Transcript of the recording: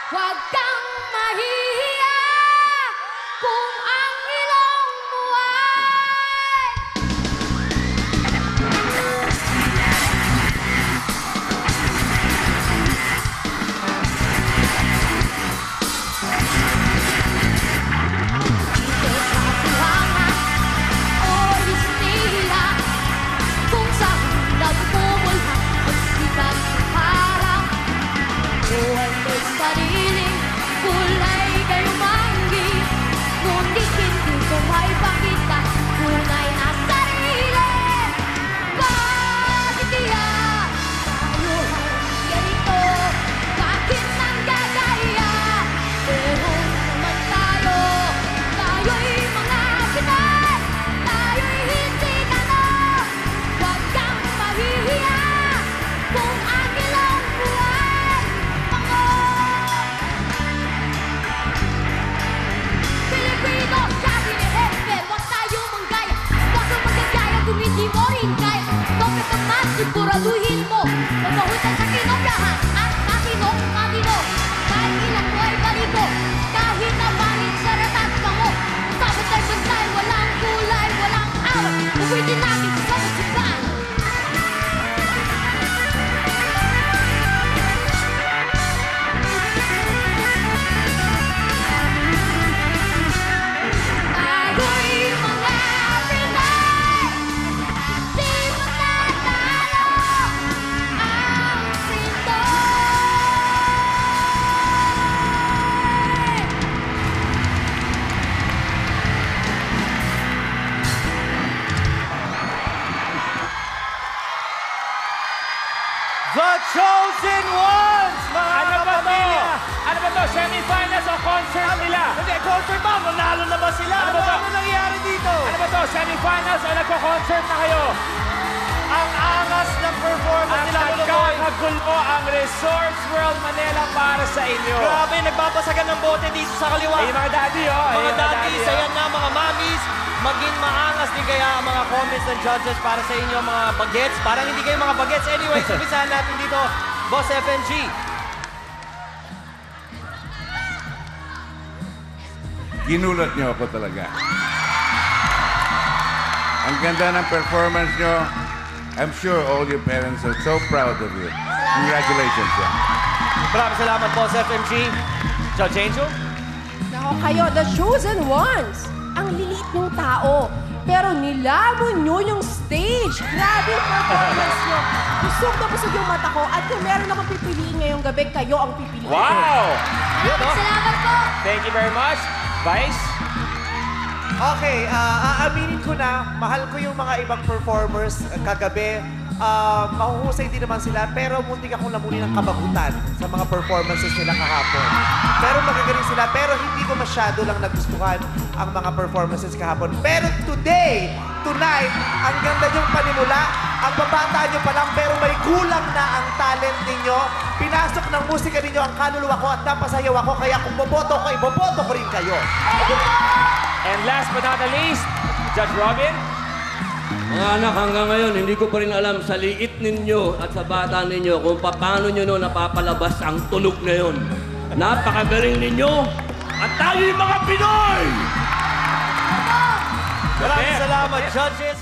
Huwag kang mahihiya kung ang ilong mo ay dito sa buhangan o listiya kung saan nagmumulhang ang sikat ng harap. Buhay mo'y sariling kulay kayo manggi, ngunit hindi ko maipakita tunay na sarili. Bakit kaya tayo ay ganito? Bakit nanggagaya? Pero naman tayo'y mga Pinoy, tayo'y hindi ganon. Huwag kang mahihiya kung ang ilong mo ay Pilipino, sabi ni Hesper, huwag tayong manggaya. Huwag kang magagaya kung hindi mo rin kaya. Topik ang mas, siguraduhin mo mapahutan sa kinopyahan at matino. Kahit ilang mo ay baligo, kahit na pangit sa ratat ka mo. Sabot ay bantay, walang kulay, walang awat. Uwitin natin sa musipan. Tayo'y mga Pinoy, di matatalo ang Pinoy. The Chosen Ones, mga Ano ba to? kapamilya! Ano ba to? Semi-finals o concert nila? Hindi, concert ba? Manalo na ba sila? Ano ba to? Ano nangyari dito? Ano ba to? Semi-finals o nagko-concert na kayo? Ang angas ng performance Ang nila, Loloy. nagkakagulo ang Resorts World Manila para sa inyo. Grabe, nagbabasagan ng bote dito sa kaliwa. Ay, mga daddy, oh. Mga Ay, daddy, oh. sayan na, mga mommies. Maging maangas din kaya ang mga comments ng judges para sa inyo, mga bagets. Parang hindi kayo mga bagets. Anyway, umpisahan natin dito, Boss FNG. Ginulat niyo ako talaga. Ang ganda ng performance niyo. I'm sure all your parents are so proud of you. Congratulations. Yeah. Maraming salamat, Boss FNG. Judge Angel? Nako kayo, the chosen ones. Ang liliit ng tao. Pero nilamon nyo yung stage. Grabe yung performance nyo. Busog na busog yung mata ko. At kung meron akong pipiliin ngayong gabi, kayo ang pipiliin. Wow! Salamat po. Thank you very much. Vice? Okay, aaminin ko na, mahal ko yung mga ibang performers kagabi. Mahuhusay din naman sila, pero muntik akong lamunin ng kabagutan sa mga performances nila kahapon. Pero magagaling sila, pero hindi ko masyado lang nagustuhan ang mga performances kahapon. Pero tonight, ang ganda niyong panimula, ang babata niyo pa lang, pero may kulang na ang talent ninyo. Pinasok ng musika ninyo ang kaluluwa ko at napasayaw ako, kaya kung boboto ko, iboboto ko rin kayo. And last but not the least, Judge Robin? Mga anak, hanggang ngayon, hindi ko pa rin alam sa liit ninyo at sa bata ninyo kung paano nyo napapalabas ang tunog na yun. Napakagaling ninyo at tayo'y mga Pinoy! Maraming salamat, judges.